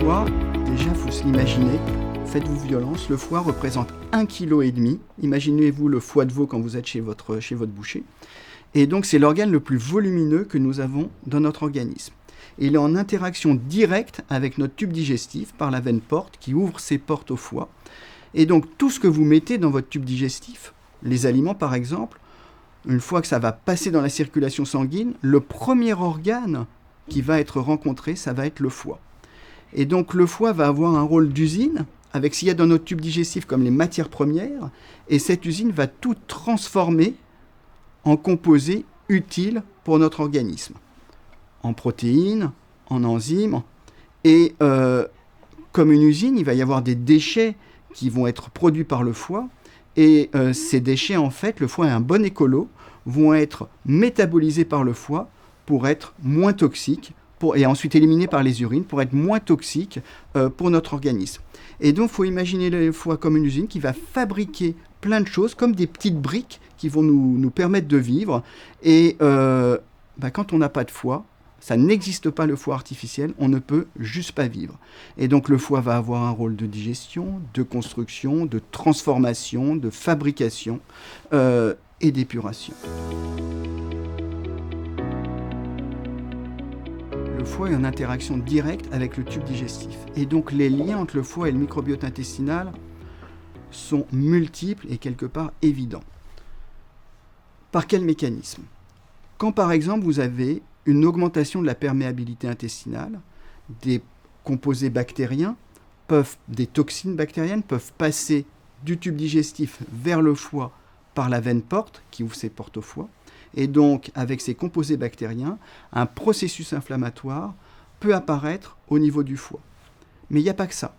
foie, déjà, il faut se l'imaginer. Faites-vous violence, le foie représente 1,5 kg. Imaginez-vous le foie de veau quand vous êtes chez votre boucher. Et donc, c'est l'organe le plus volumineux que nous avons dans notre organisme. Et il est en interaction directe avec notre tube digestif par la veine porte qui ouvre ses portes au foie. Et donc, tout ce que vous mettez dans votre tube digestif, les aliments par exemple, une fois que ça va passer dans la circulation sanguine, le premier organe qui va être rencontré, ça va être le foie. Et donc, le foie va avoir un rôle d'usine avec ce qu'il y a dans notre tube digestif comme les matières premières, et cette usine va tout transformer en composés utiles pour notre organisme, en protéines, en enzymes, et comme une usine, il va y avoir des déchets qui vont être produits par le foie, et ces déchets, en fait, le foie est un bon écolo, vont être métabolisés par le foie pour être moins toxiques, et ensuite éliminés par les urines pour être moins toxiques pour notre organisme. Et donc, il faut imaginer le foie comme une usine qui va fabriquer plein de choses, comme des petites briques qui vont nous permettre de vivre. Et quand on n'a pas de foie, ça n'existe pas le foie artificiel, on ne peut juste pas vivre. Et donc, le foie va avoir un rôle de digestion, de construction, de transformation, de fabrication et d'épuration. Le foie est en interaction directe avec le tube digestif. Et donc les liens entre le foie et le microbiote intestinal sont multiples et quelque part évidents. Par quel mécanisme ? Quand par exemple vous avez une augmentation de la perméabilité intestinale, des composés bactériens, des toxines bactériennes peuvent passer du tube digestif vers le foie par la veine porte qui ouvre ses portes au foie. Et donc, avec ces composés bactériens, un processus inflammatoire peut apparaître au niveau du foie. Mais il n'y a pas que ça.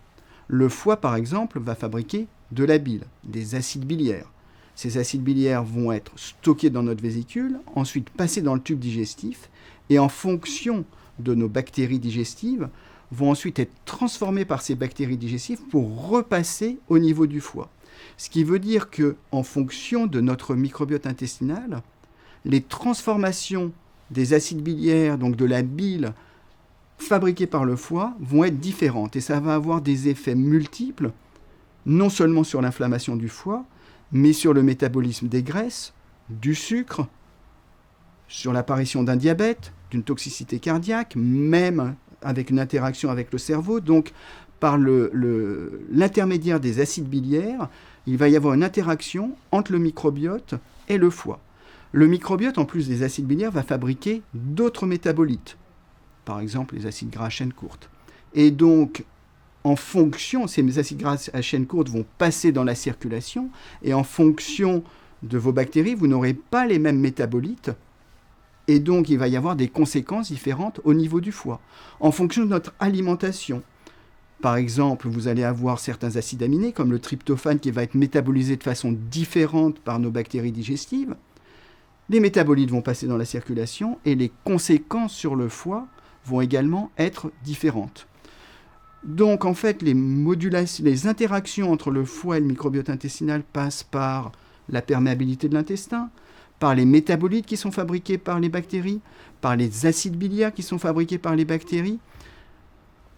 Le foie, par exemple, va fabriquer de la bile, des acides biliaires. Ces acides biliaires vont être stockés dans notre vésicule, ensuite passés dans le tube digestif, et en fonction de nos bactéries digestives, vont ensuite être transformés par ces bactéries digestives pour repasser au niveau du foie. Ce qui veut dire qu'en fonction de notre microbiote intestinal, les transformations des acides biliaires, donc de la bile fabriquée par le foie, vont être différentes. Et ça va avoir des effets multiples, non seulement sur l'inflammation du foie, mais sur le métabolisme des graisses, du sucre, sur l'apparition d'un diabète, d'une toxicité cardiaque, même avec une interaction avec le cerveau. Donc, par l'intermédiaire des acides biliaires, il va y avoir une interaction entre le microbiote et le foie. Le microbiote, en plus des acides biliaires, va fabriquer d'autres métabolites, par exemple les acides gras à chaîne courte. Et donc, en fonction, ces acides gras à chaîne courte vont passer dans la circulation, et en fonction de vos bactéries, vous n'aurez pas les mêmes métabolites, et donc il va y avoir des conséquences différentes au niveau du foie. En fonction de notre alimentation, par exemple, vous allez avoir certains acides aminés, comme le tryptophane, qui va être métabolisé de façon différente par nos bactéries digestives. Les métabolites vont passer dans la circulation et les conséquences sur le foie vont également être différentes. Donc en fait, les interactions entre le foie et le microbiote intestinal passent par la perméabilité de l'intestin, par les métabolites qui sont fabriqués par les bactéries, par les acides biliaires qui sont fabriqués par les bactéries.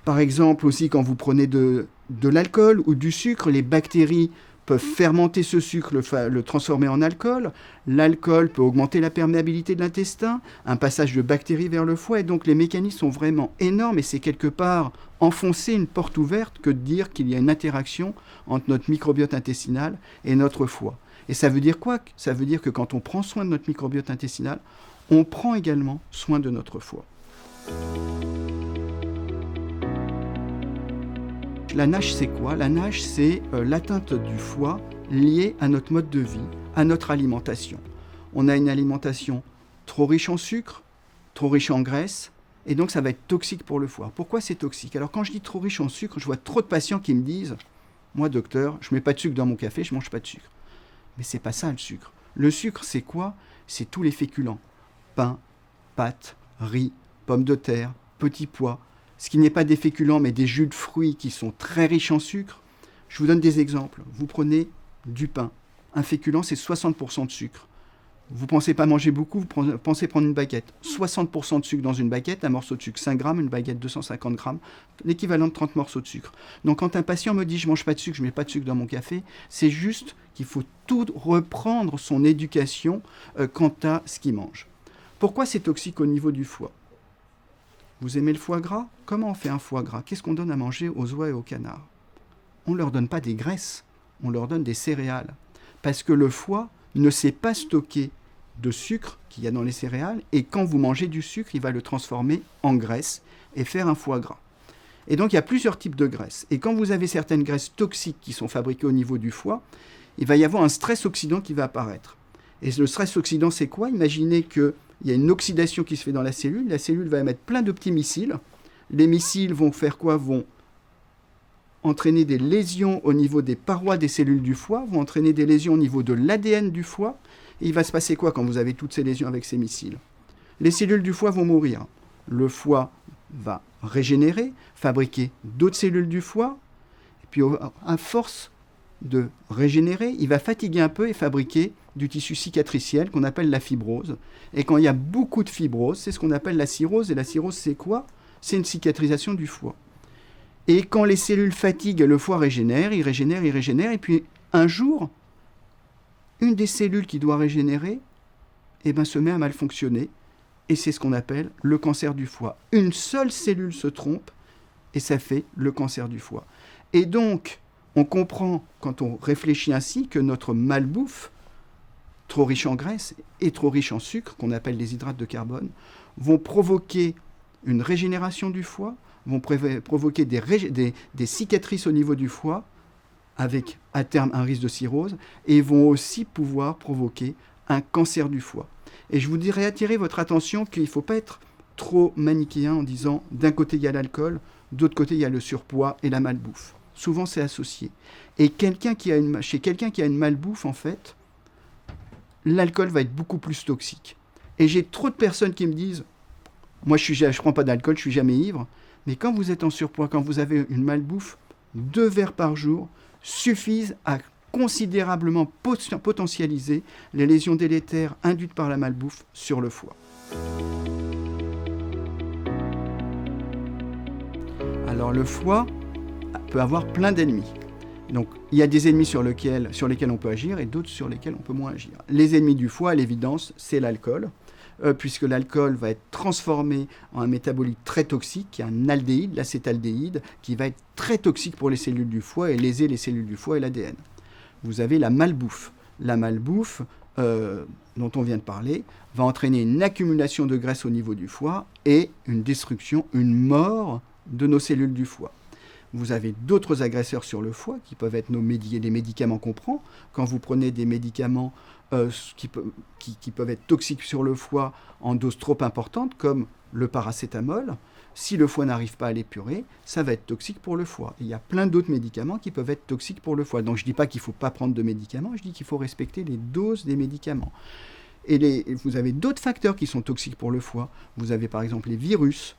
Par exemple aussi quand vous prenez de l'alcool ou du sucre, les bactéries peuvent fermenter ce sucre, le transformer en alcool. L'alcool peut augmenter la perméabilité de l'intestin, un passage de bactéries vers le foie. Et donc les mécanismes sont vraiment énormes et c'est quelque part enfoncer une porte ouverte que de dire qu'il y a une interaction entre notre microbiote intestinal et notre foie. Et ça veut dire quoi ? Ça veut dire que quand on prend soin de notre microbiote intestinal, on prend également soin de notre foie. La NASH, c'est quoi ? La NASH, c'est l'atteinte du foie liée à notre mode de vie, à notre alimentation. On a une alimentation trop riche en sucre, trop riche en graisse, et donc ça va être toxique pour le foie. Pourquoi c'est toxique ? Alors quand je dis trop riche en sucre, je vois trop de patients qui me disent « Moi, docteur, je ne mets pas de sucre dans mon café, je ne mange pas de sucre. » Mais c'est pas ça le sucre. Le sucre, c'est quoi ? C'est tous les féculents. Pain, pâtes, riz, pommes de terre, petits pois. Ce qui n'est pas des féculents, mais des jus de fruits qui sont très riches en sucre. Je vous donne des exemples. Vous prenez du pain. Un féculent, c'est 60% de sucre. Vous ne pensez pas manger beaucoup, vous pensez prendre une baguette. 60% de sucre dans une baguette, un morceau de sucre 5 grammes, une baguette 250 grammes, l'équivalent de 30 morceaux de sucre. Donc quand un patient me dit je ne mange pas de sucre, je ne mets pas de sucre dans mon café, c'est juste qu'il faut tout reprendre son éducation quant à ce qu'il mange. Pourquoi c'est toxique au niveau du foie? Vous aimez le foie gras? Comment on fait un foie gras? Qu'est-ce qu'on donne à manger aux oies et aux canards? On ne leur donne pas des graisses, on leur donne des céréales. Parce que le foie ne sait pas stocker de sucre qu'il y a dans les céréales, et quand vous mangez du sucre, il va le transformer en graisse et faire un foie gras. Et donc il y a plusieurs types de graisses. Et quand vous avez certaines graisses toxiques qui sont fabriquées au niveau du foie, il va y avoir un stress oxydant qui va apparaître. Et le stress oxydant, c'est quoi? Imaginez qu'il y a une oxydation qui se fait dans la cellule va émettre plein de petits missiles. Les missiles vont faire quoi? Vont entraîner des lésions au niveau des parois des cellules du foie, vont entraîner des lésions au niveau de l'ADN du foie. Et il va se passer quoi quand vous avez toutes ces lésions avec ces missiles? Les cellules du foie vont mourir. Le foie va régénérer, fabriquer d'autres cellules du foie. Et puis, à force de régénérer, il va fatiguer un peu et fabriquer du tissu cicatriciel qu'on appelle la fibrose. Et quand il y a beaucoup de fibrose, c'est ce qu'on appelle la cirrhose. Et la cirrhose, c'est quoi? C'est une cicatrisation du foie. Et quand les cellules fatiguent, le foie régénère, il régénère, il régénère. Et puis, un jour, une des cellules qui doit régénérer se met à mal fonctionner. Et c'est ce qu'on appelle le cancer du foie. Une seule cellule se trompe et ça fait le cancer du foie. Et donc, on comprend, quand on réfléchit ainsi, que notre malbouffe, trop riche en graisse et trop riche en sucre, qu'on appelle les hydrates de carbone, vont provoquer une régénération du foie, vont provoquer des cicatrices au niveau du foie, avec à terme un risque de cirrhose, et vont aussi pouvoir provoquer un cancer du foie. Et je voudrais attirer votre attention qu'il ne faut pas être trop manichéen en disant d'un côté il y a l'alcool, d'autre côté il y a le surpoids et la malbouffe. Souvent c'est associé. Et chez quelqu'un qui a une malbouffe, en fait, l'alcool va être beaucoup plus toxique. Et j'ai trop de personnes qui me disent « Moi je ne prends pas d'alcool, je ne suis jamais ivre ». Mais quand vous êtes en surpoids, quand vous avez une malbouffe, 2 verres par jour suffisent à considérablement potentialiser les lésions délétères induites par la malbouffe sur le foie. Alors le foie peut avoir plein d'ennemis. Donc il y a des ennemis sur lesquels on peut agir et d'autres sur lesquels on peut moins agir. Les ennemis du foie, à l'évidence, c'est l'alcool, puisque l'alcool va être transformé en un métabolite très toxique, qui est un aldéhyde, l'acétaldéhyde, qui va être très toxique pour les cellules du foie et léser les cellules du foie et l'ADN. Vous avez la malbouffe. La malbouffe, dont on vient de parler, va entraîner une accumulation de graisse au niveau du foie et une destruction, une mort de nos cellules du foie. Vous avez d'autres agresseurs sur le foie qui peuvent être les médicaments qu'on prend. Quand vous prenez des médicaments qui peuvent être toxiques sur le foie en dose trop importante, comme le paracétamol, si le foie n'arrive pas à l'épurer, ça va être toxique pour le foie. Et il y a plein d'autres médicaments qui peuvent être toxiques pour le foie. Donc je ne dis pas qu'il ne faut pas prendre de médicaments, je dis qu'il faut respecter les doses des médicaments. Et vous avez d'autres facteurs qui sont toxiques pour le foie. Vous avez par exemple les virus.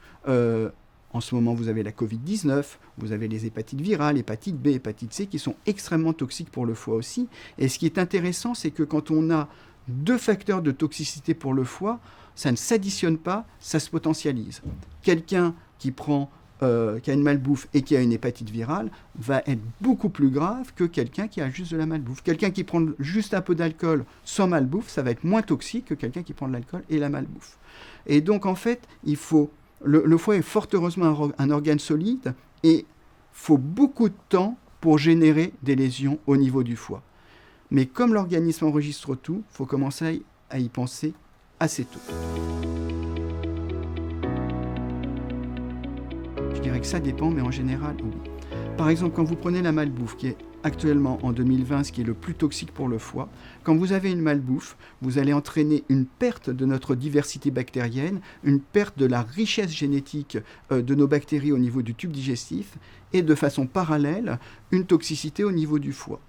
En ce moment, vous avez la Covid-19, vous avez les hépatites virales, hépatite B, hépatite C, qui sont extrêmement toxiques pour le foie aussi. Et ce qui est intéressant, c'est que quand on a 2 facteurs de toxicité pour le foie, ça ne s'additionne pas, ça se potentialise. Quelqu'un qui a une malbouffe et qui a une hépatite virale va être beaucoup plus grave que quelqu'un qui a juste de la malbouffe. Quelqu'un qui prend juste un peu d'alcool sans malbouffe, ça va être moins toxique que quelqu'un qui prend de l'alcool et la malbouffe. Et donc, en fait, le foie est fort heureusement un organe solide et il faut beaucoup de temps pour générer des lésions au niveau du foie. Mais comme l'organisme enregistre tout, il faut commencer à y penser assez tôt. Je dirais que ça dépend, mais en général, oui. Par exemple, quand vous prenez la malbouffe, qui est actuellement en 2020 ce qui est le plus toxique pour le foie, quand vous avez une malbouffe, vous allez entraîner une perte de notre diversité bactérienne, une perte de la richesse génétique de nos bactéries au niveau du tube digestif et de façon parallèle, une toxicité au niveau du foie.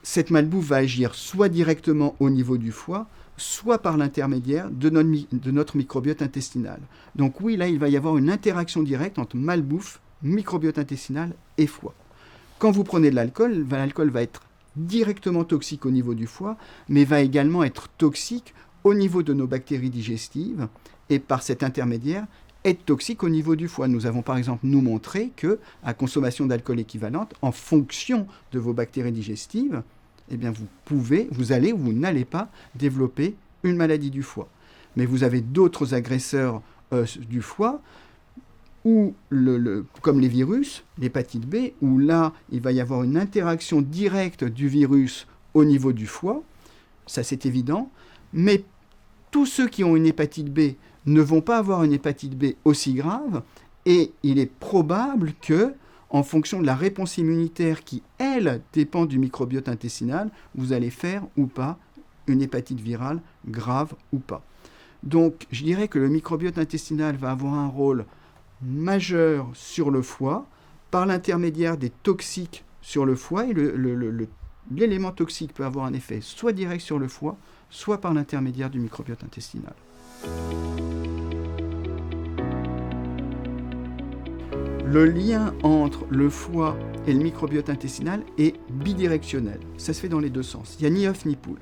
Cette malbouffe va agir soit directement au niveau du foie, soit par l'intermédiaire de notre microbiote intestinal. Donc oui, là, il va y avoir une interaction directe entre malbouffe, microbiote intestinal et foie. Quand vous prenez de l'alcool va être directement toxique au niveau du foie, mais va également être toxique au niveau de nos bactéries digestives et par cet intermédiaire être toxique au niveau du foie. Nous avons par exemple nous montré que à consommation d'alcool équivalente, en fonction de vos bactéries digestives, eh bien vous allez ou vous n'allez pas développer une maladie du foie. Mais vous avez d'autres agresseurs du foie, comme les virus, l'hépatite B, où là, il va y avoir une interaction directe du virus au niveau du foie, ça c'est évident, mais tous ceux qui ont une hépatite B ne vont pas avoir une hépatite B aussi grave, et il est probable que, en fonction de la réponse immunitaire qui, elle, dépend du microbiote intestinal, vous allez faire ou pas une hépatite virale grave ou pas. Donc, je dirais que le microbiote intestinal va avoir un rôle majeur sur le foie par l'intermédiaire des toxiques sur le foie, et l'élément toxique peut avoir un effet soit direct sur le foie, soit par l'intermédiaire du microbiote intestinal. Le lien entre le foie et le microbiote intestinal est bidirectionnel. Ça se fait dans les deux sens. Il n'y a ni œuf ni poule.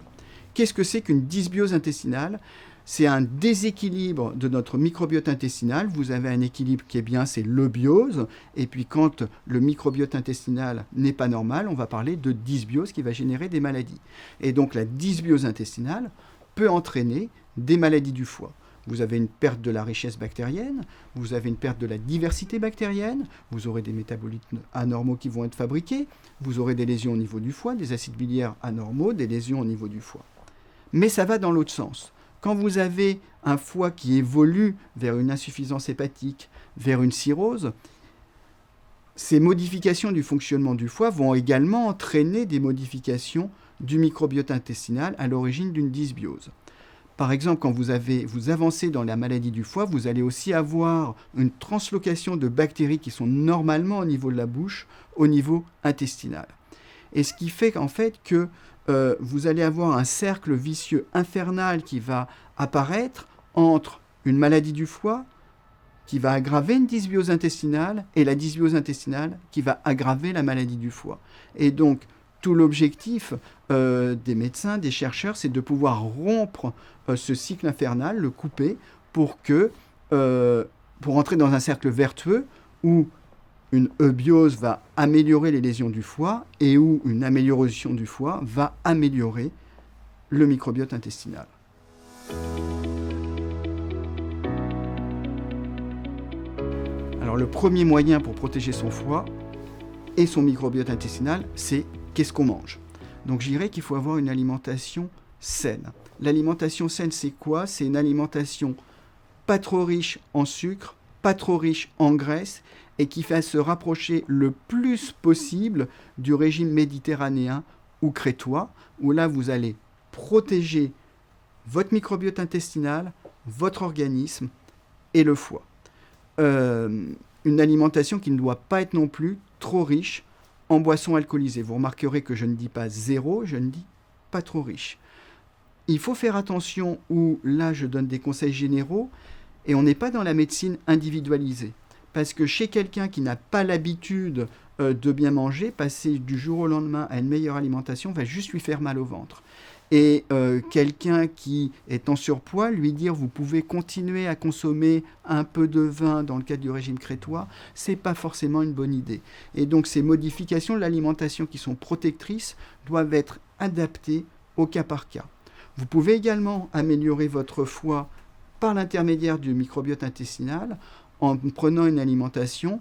Qu'est-ce que c'est qu'une dysbiose intestinale ? C'est un déséquilibre de notre microbiote intestinal. Vous avez un équilibre qui est bien, c'est l'eubiose. Et puis quand le microbiote intestinal n'est pas normal, on va parler de dysbiose qui va générer des maladies. Et donc la dysbiose intestinale peut entraîner des maladies du foie. Vous avez une perte de la richesse bactérienne, vous avez une perte de la diversité bactérienne, vous aurez des métabolites anormaux qui vont être fabriqués, vous aurez des lésions au niveau du foie, des acides biliaires anormaux, des lésions au niveau du foie. Mais ça va dans l'autre sens. Quand vous avez un foie qui évolue vers une insuffisance hépatique, vers une cirrhose, ces modifications du fonctionnement du foie vont également entraîner des modifications du microbiote intestinal à l'origine d'une dysbiose. Par exemple, quand vous avancez dans la maladie du foie, vous allez aussi avoir une translocation de bactéries qui sont normalement au niveau de la bouche, au niveau intestinal. Et ce qui fait qu'en fait que vous allez avoir un cercle vicieux infernal qui va apparaître entre une maladie du foie qui va aggraver une dysbiose intestinale et la dysbiose intestinale qui va aggraver la maladie du foie. Et donc, tout l'objectif des médecins, des chercheurs, c'est de pouvoir rompre ce cycle infernal, le couper, pour entrer dans un cercle vertueux où une eubiose va améliorer les lésions du foie et où une amélioration du foie va améliorer le microbiote intestinal. Alors le premier moyen pour protéger son foie et son microbiote intestinal, c'est qu'est-ce qu'on mange. Donc je dirais qu'il faut avoir une alimentation saine. L'alimentation saine, c'est quoi ? C'est une alimentation pas trop riche en sucre, pas trop riche en graisse, et qui fait se rapprocher le plus possible du régime méditerranéen ou crétois, où là vous allez protéger votre microbiote intestinal, votre organisme et le foie. Une alimentation qui ne doit pas être non plus trop riche en boissons alcoolisées. Vous remarquerez que je ne dis pas zéro, je ne dis pas trop riche. Il faut faire attention où là je donne des conseils généraux et on n'est pas dans la médecine individualisée. Parce que chez quelqu'un qui n'a pas l'habitude de bien manger, passer du jour au lendemain à une meilleure alimentation va juste lui faire mal au ventre. Et quelqu'un qui est en surpoids, lui dire vous pouvez continuer à consommer un peu de vin dans le cadre du régime crétois, c'est pas forcément une bonne idée. Et donc ces modifications de l'alimentation qui sont protectrices doivent être adaptées au cas par cas. Vous pouvez également améliorer votre foie par l'intermédiaire du microbiote intestinal en prenant une alimentation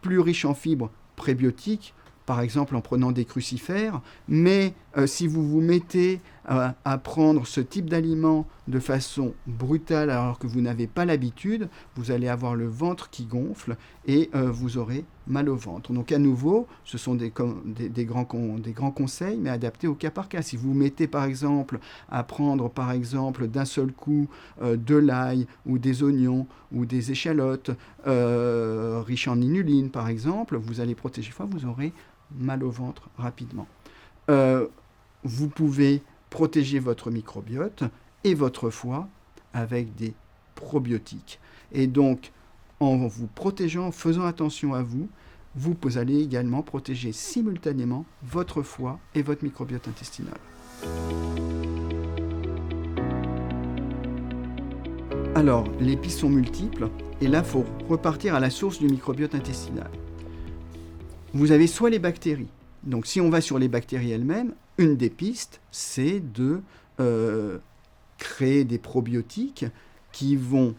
plus riche en fibres prébiotiques, par exemple en prenant des crucifères, mais si vous vous mettez à prendre ce type d'aliment de façon brutale alors que vous n'avez pas l'habitude, vous allez avoir le ventre qui gonfle et vous aurez mal au ventre. Donc à nouveau, ce sont des grands conseils, mais adaptés au cas par cas. Si vous vous mettez par exemple à prendre par exemple d'un seul coup de l'ail ou des oignons ou des échalotes riches en inuline par exemple, vous allez protéger le foie, vous aurez mal au ventre rapidement. Vous pouvez protéger votre microbiote et votre foie avec des probiotiques. Et donc, en vous protégeant, en faisant attention à vous, vous allez également protéger simultanément votre foie et votre microbiote intestinal. Alors, les pistes sont multiples, et là, il faut repartir à la source du microbiote intestinal. Vous avez soit les bactéries. Donc, si on va sur les bactéries elles-mêmes, une des pistes, c'est de créer des probiotiques qui vont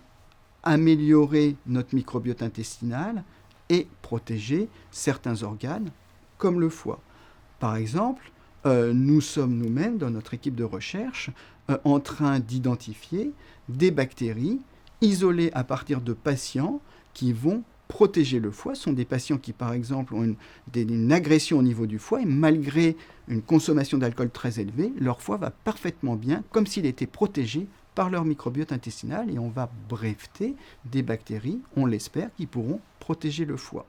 améliorer notre microbiote intestinal et protéger certains organes, comme le foie. Par exemple, nous sommes nous-mêmes, dans notre équipe de recherche, en train d'identifier des bactéries isolées à partir de patients qui vont protéger le foie. Ce sont des patients qui, par exemple, ont une agression au niveau du foie et malgré une consommation d'alcool très élevée, leur foie va parfaitement bien, comme s'il était protégé par leur microbiote intestinal et on va breveter des bactéries, on l'espère, qui pourront protéger le foie.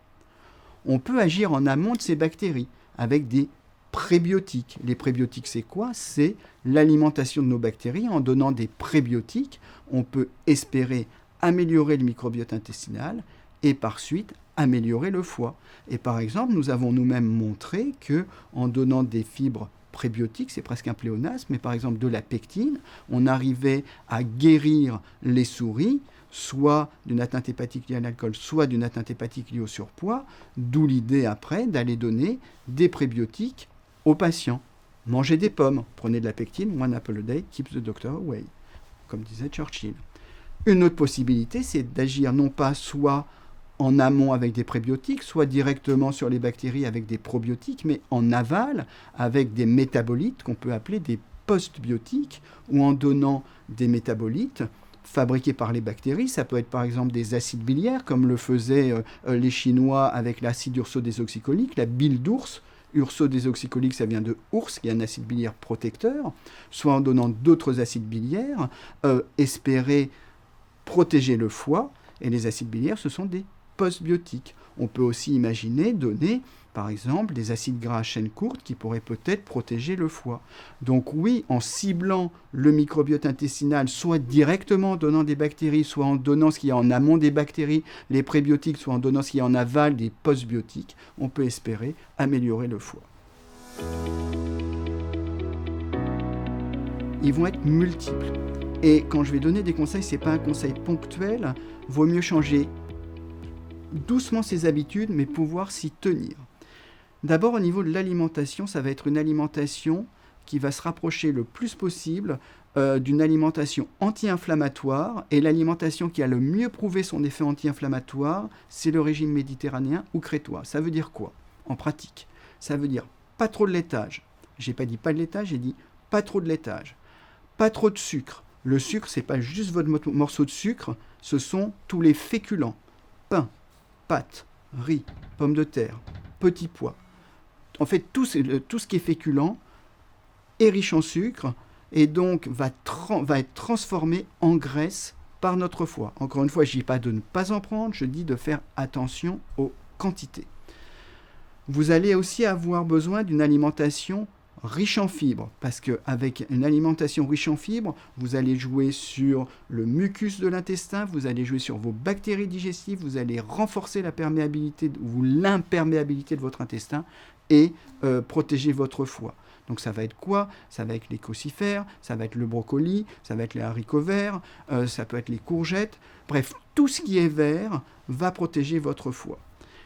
On peut agir en amont de ces bactéries avec des prébiotiques. Les prébiotiques, c'est quoi? C'est l'alimentation de nos bactéries. En donnant des prébiotiques, on peut espérer améliorer le microbiote intestinal et par suite améliorer le foie. Et par exemple, nous avons nous-mêmes montré que en donnant des fibres prébiotiques, c'est presque un pléonasme, mais par exemple de la pectine, on arrivait à guérir les souris, soit d'une atteinte hépatique liée à l'alcool, soit d'une atteinte hépatique liée au surpoids, d'où l'idée après d'aller donner des prébiotiques aux patients. Mangez des pommes, prenez de la pectine, one apple a day keeps the doctor away, comme disait Churchill. Une autre possibilité, c'est d'agir non pas soit en amont avec des prébiotiques, soit directement sur les bactéries avec des probiotiques, mais en aval avec des métabolites qu'on peut appeler des postbiotiques, ou en donnant des métabolites fabriqués par les bactéries. Ça peut être par exemple des acides biliaires, comme le faisaient les Chinois avec l'acide urso-désoxycholique, la bile d'ours. Urso-désoxycholique, ça vient de ours, qui est un acide biliaire protecteur, soit en donnant d'autres acides biliaires, espérer protéger le foie, et les acides biliaires, ce sont des postbiotiques. On peut aussi imaginer donner, par exemple, des acides gras à chaîne courte qui pourraient peut-être protéger le foie. Donc oui, en ciblant le microbiote intestinal, soit directement en donnant des bactéries, soit en donnant ce qu'il y a en amont des bactéries, les prébiotiques, soit en donnant ce qu'il y a en aval des postbiotiques, on peut espérer améliorer le foie. Ils vont être multiples. Et quand je vais donner des conseils, ce n'est pas un conseil ponctuel, vaut mieux changer doucement ses habitudes, mais pouvoir s'y tenir. D'abord, au niveau de l'alimentation, ça va être une alimentation qui va se rapprocher le plus possible d'une alimentation anti-inflammatoire. Et l'alimentation qui a le mieux prouvé son effet anti-inflammatoire, c'est le régime méditerranéen ou crétois. Ça veut dire quoi en pratique? Ça veut dire pas trop de laitage. J'ai pas dit pas de laitage, j'ai dit pas trop de laitage. Pas trop de sucre. Le sucre, c'est pas juste votre morceau de sucre, ce sont tous les féculents. Pain, pâtes, riz, pommes de terre, petits pois. En fait, tout ce qui est féculent est riche en sucre et donc va être transformé en graisse par notre foie. Encore une fois, je ne dis pas de ne pas en prendre, je dis de faire attention aux quantités. Vous allez aussi avoir besoin d'une alimentation riche en fibres, parce qu'avec une alimentation riche en fibres, vous allez jouer sur le mucus de l'intestin, vous allez jouer sur vos bactéries digestives, vous allez renforcer la perméabilité ou l'imperméabilité de votre intestin et protéger votre foie. Donc ça va être quoi? Ça va être les crucifères, ça va être le brocoli, ça va être les haricots verts, ça peut être les courgettes. Bref, tout ce qui est vert va protéger votre foie.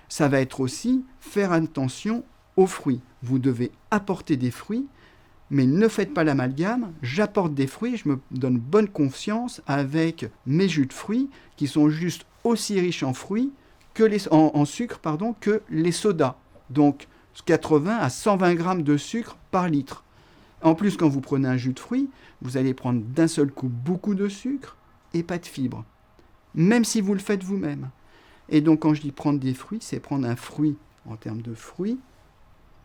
Ça va être aussi faire attention aux fruits. Vous devez apporter des fruits, mais ne faites pas l'amalgame. J'apporte des fruits, je me donne bonne confiance avec mes jus de fruits qui sont juste aussi riches en fruits en sucre que les sodas. Donc 80 à 120 grammes de sucre par litre. En plus, quand vous prenez un jus de fruits, vous allez prendre d'un seul coup beaucoup de sucre et pas de fibres, même si vous le faites vous-même. Et donc quand je dis prendre des fruits, c'est prendre un fruit en termes de fruits,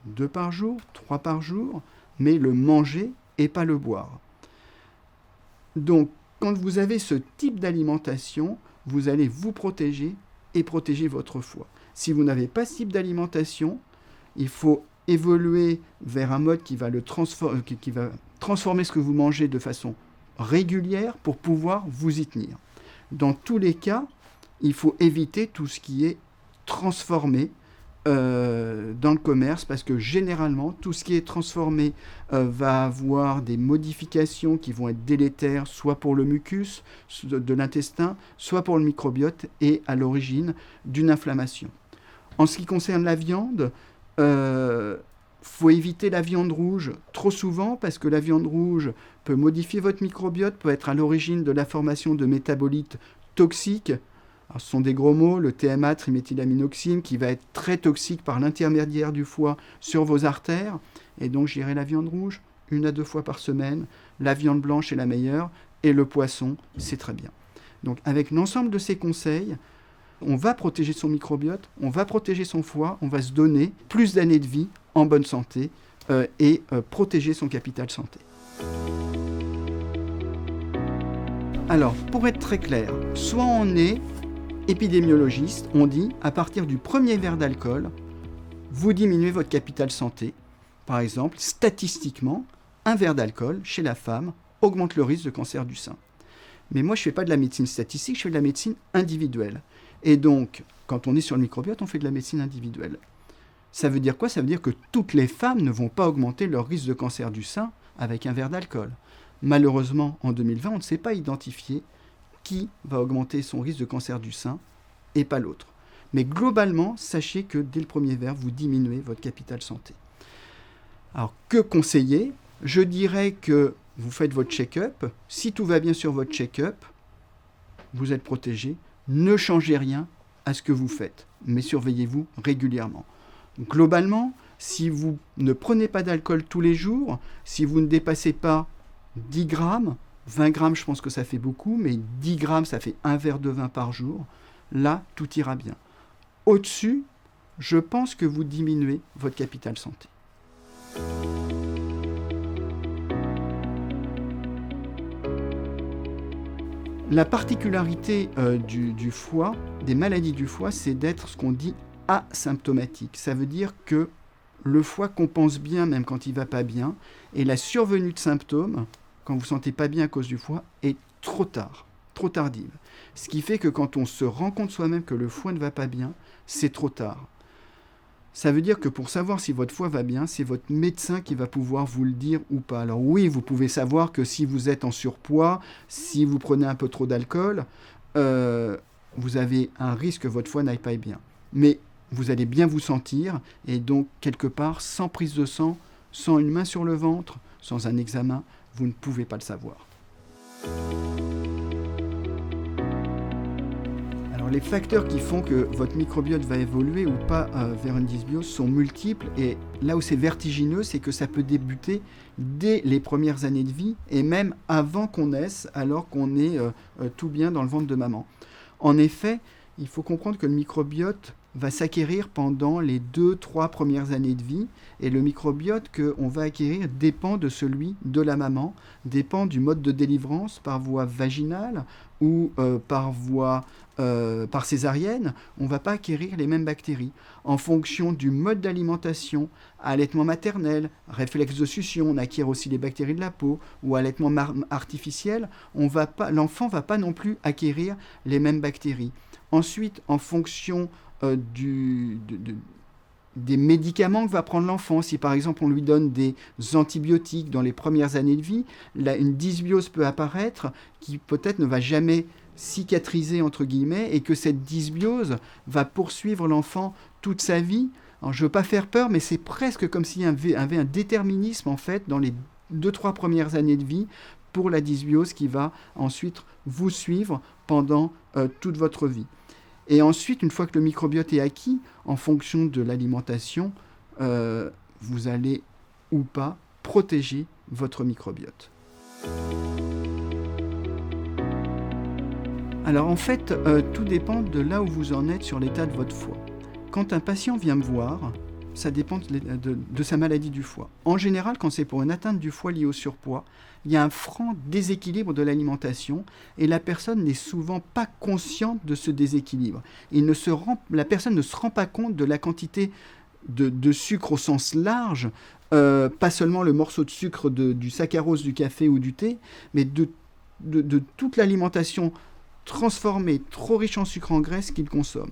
2 par jour, 3 par jour, mais le manger et pas le boire. Donc, quand vous avez ce type d'alimentation, vous allez vous protéger et protéger votre foie. Si vous n'avez pas ce type d'alimentation, il faut évoluer vers un mode qui va transformer ce que vous mangez de façon régulière pour pouvoir vous y tenir. Dans tous les cas, il faut éviter tout ce qui est transformé, dans le commerce, parce que généralement, tout ce qui est transformé va avoir des modifications qui vont être délétères, soit pour le mucus de l'intestin, soit pour le microbiote, et à l'origine d'une inflammation. En ce qui concerne la viande, faut éviter la viande rouge trop souvent, parce que la viande rouge peut modifier votre microbiote, peut être à l'origine de la formation de métabolites toxiques. Alors, ce sont des gros mots, le TMA, triméthylaminoxine, qui va être très toxique par l'intermédiaire du foie sur vos artères. Et donc, j'irai la viande rouge 1 à 2 fois par semaine. La viande blanche est la meilleure. Et le poisson, c'est très bien. Donc, avec l'ensemble de ces conseils, on va protéger son microbiote, on va protéger son foie, on va se donner plus d'années de vie en bonne santé et protéger son capital santé. Alors, pour être très clair, soit on est épidémiologiste, on dit à partir du premier verre d'alcool, vous diminuez votre capital santé. Par exemple, statistiquement, un verre d'alcool chez la femme augmente le risque de cancer du sein. Mais moi, je ne fais pas de la médecine statistique, je fais de la médecine individuelle. Et donc, quand on est sur le microbiote, on fait de la médecine individuelle. Ça veut dire quoi ? Ça veut dire que toutes les femmes ne vont pas augmenter leur risque de cancer du sein avec un verre d'alcool. Malheureusement, en 2020, on ne sait pas identifier qui va augmenter son risque de cancer du sein et pas l'autre. Mais globalement, sachez que dès le premier verre, vous diminuez votre capital santé. Alors, que conseiller ? Je dirais que vous faites votre check-up. Si tout va bien sur votre check-up, vous êtes protégé. Ne changez rien à ce que vous faites, mais surveillez-vous régulièrement. Globalement, si vous ne prenez pas d'alcool tous les jours, si vous ne dépassez pas 10 grammes, 20 grammes, je pense que ça fait beaucoup, mais 10 grammes, ça fait un verre de vin par jour. Là, tout ira bien. Au-dessus, je pense que vous diminuez votre capital santé. La particularité du foie, des maladies du foie, c'est d'être ce qu'on dit asymptomatique. Ça veut dire que le foie compense bien même quand il ne va pas bien, et la survenue de symptômes, quand vous ne vous sentez pas bien à cause du foie, est trop tard, trop tardive. Ce qui fait que quand on se rend compte soi-même que le foie ne va pas bien, c'est trop tard. Ça veut dire que pour savoir si votre foie va bien, c'est votre médecin qui va pouvoir vous le dire ou pas. Alors oui, vous pouvez savoir que si vous êtes en surpoids, si vous prenez un peu trop d'alcool, vous avez un risque que votre foie n'aille pas bien. Mais vous allez bien vous sentir, et donc quelque part, sans prise de sang, sans une main sur le ventre, sans un examen, vous ne pouvez pas le savoir. Alors les facteurs qui font que votre microbiote va évoluer ou pas vers une dysbiose sont multiples, et là où c'est vertigineux, c'est que ça peut débuter dès les premières années de vie et même avant qu'on naisse, alors qu'on est tout bien dans le ventre de maman. En effet, il faut comprendre que le microbiote va s'acquérir pendant les 2-3 premières années de vie, et le microbiote qu'on va acquérir dépend de celui de la maman, dépend du mode de délivrance par voie vaginale ou par césarienne. On ne va pas acquérir les mêmes bactéries. En fonction du mode d'alimentation, allaitement maternel, réflexe de succion, on acquiert aussi les bactéries de la peau, ou allaitement artificiel, l'enfant ne va pas non plus acquérir les mêmes bactéries. Ensuite, en fonction des médicaments que va prendre l'enfant, si par exemple on lui donne des antibiotiques dans les premières années de vie, une dysbiose peut apparaître qui peut-être ne va jamais cicatriser entre guillemets, et que cette dysbiose va poursuivre l'enfant toute sa vie. Alors, je ne veux pas faire peur, mais c'est presque comme s'il y avait un déterminisme en fait dans les 2-3 premières années de vie pour la dysbiose qui va ensuite vous suivre pendant toute votre vie. Et ensuite, une fois que le microbiote est acquis, en fonction de l'alimentation, vous allez ou pas protéger votre microbiote. Alors en fait, tout dépend de là où vous en êtes sur l'état de votre foie. Quand un patient vient me voir, ça dépend de sa maladie du foie. En général, quand c'est pour une atteinte du foie liée au surpoids, il y a un franc déséquilibre de l'alimentation, et la personne n'est souvent pas consciente de ce déséquilibre. La personne ne se rend pas compte de la quantité de sucre au sens large, pas seulement le morceau de sucre du saccharose du café ou du thé, mais de toute l'alimentation transformée, trop riche en sucre en graisse qu'il consomme.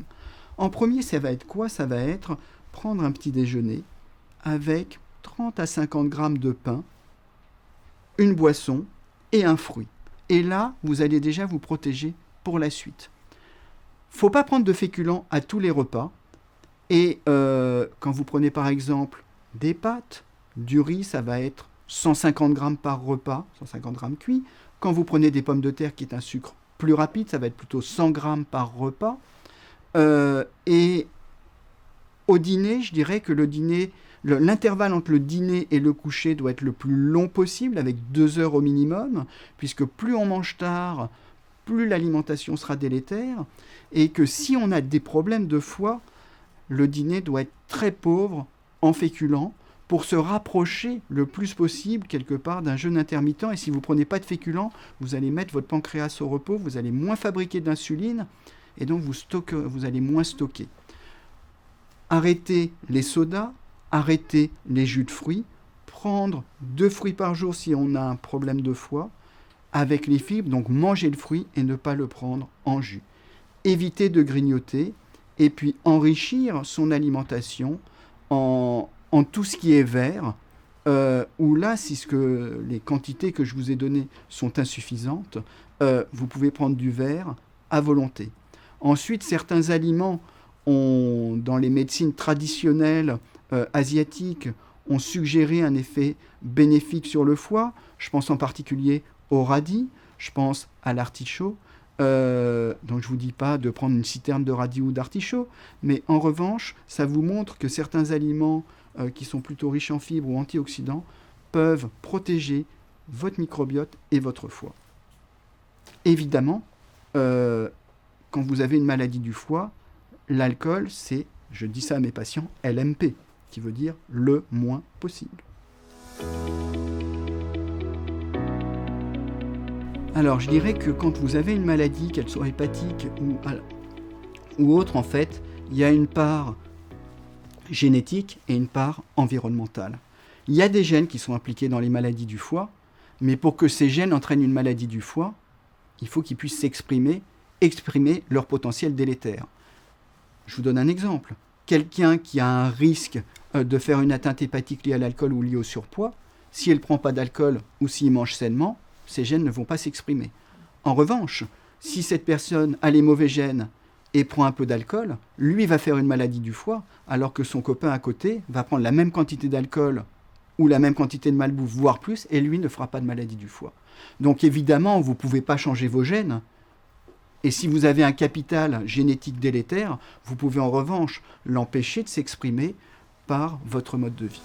En premier, ça va être quoi? Ça va être prendre un petit déjeuner avec 30 à 50 grammes de pain, une boisson et un fruit. Et là, vous allez déjà vous protéger pour la suite. Faut pas prendre de féculents à tous les repas. Et quand vous prenez par exemple des pâtes, du riz, ça va être 150 grammes par repas, 150 grammes cuits. Quand vous prenez des pommes de terre, qui est un sucre plus rapide, ça va être plutôt 100 grammes par repas. Et au dîner, je dirais que l'intervalle entre le dîner et le coucher doit être le plus long possible, avec 2 heures au minimum, puisque plus on mange tard, plus l'alimentation sera délétère, et que si on a des problèmes de foie, le dîner doit être très pauvre en féculents pour se rapprocher le plus possible quelque part d'un jeûne intermittent. Et si vous ne prenez pas de féculents, vous allez mettre votre pancréas au repos, vous allez moins fabriquer d'insuline, et donc vous allez moins stocker. Arrêtez les sodas, arrêtez les jus de fruits, prendre 2 fruits par jour si on a un problème de foie, avec les fibres, donc manger le fruit et ne pas le prendre en jus. Évitez de grignoter, et puis enrichir son alimentation en tout ce qui est vert, où là, si les quantités que je vous ai données sont insuffisantes, vous pouvez prendre du vert à volonté. Ensuite, certains aliments dans les médecines traditionnelles asiatiques, ont suggéré un effet bénéfique sur le foie. Je pense en particulier au radis, je pense à l'artichaut. Donc je ne vous dis pas de prendre une citerne de radis ou d'artichaut, mais en revanche, ça vous montre que certains aliments qui sont plutôt riches en fibres ou antioxydants peuvent protéger votre microbiote et votre foie. Évidemment, quand vous avez une maladie du foie, l'alcool, c'est, je dis ça à mes patients, LMP, qui veut dire le moins possible. Alors, je dirais que quand vous avez une maladie, qu'elle soit hépatique ou autre, en fait, il y a une part génétique et une part environnementale. Il y a des gènes qui sont impliqués dans les maladies du foie, mais pour que ces gènes entraînent une maladie du foie, il faut qu'ils puissent exprimer leur potentiel délétère. Je vous donne un exemple. Quelqu'un qui a un risque de faire une atteinte hépatique liée à l'alcool ou liée au surpoids, si elle ne prend pas d'alcool ou s'il mange sainement, ces gènes ne vont pas s'exprimer. En revanche, si cette personne a les mauvais gènes et prend un peu d'alcool, lui va faire une maladie du foie, alors que son copain à côté va prendre la même quantité d'alcool ou la même quantité de malbouffe, voire plus, et lui ne fera pas de maladie du foie. Donc évidemment, vous ne pouvez pas changer vos gènes. Et si vous avez un capital génétique délétère, vous pouvez en revanche l'empêcher de s'exprimer par votre mode de vie.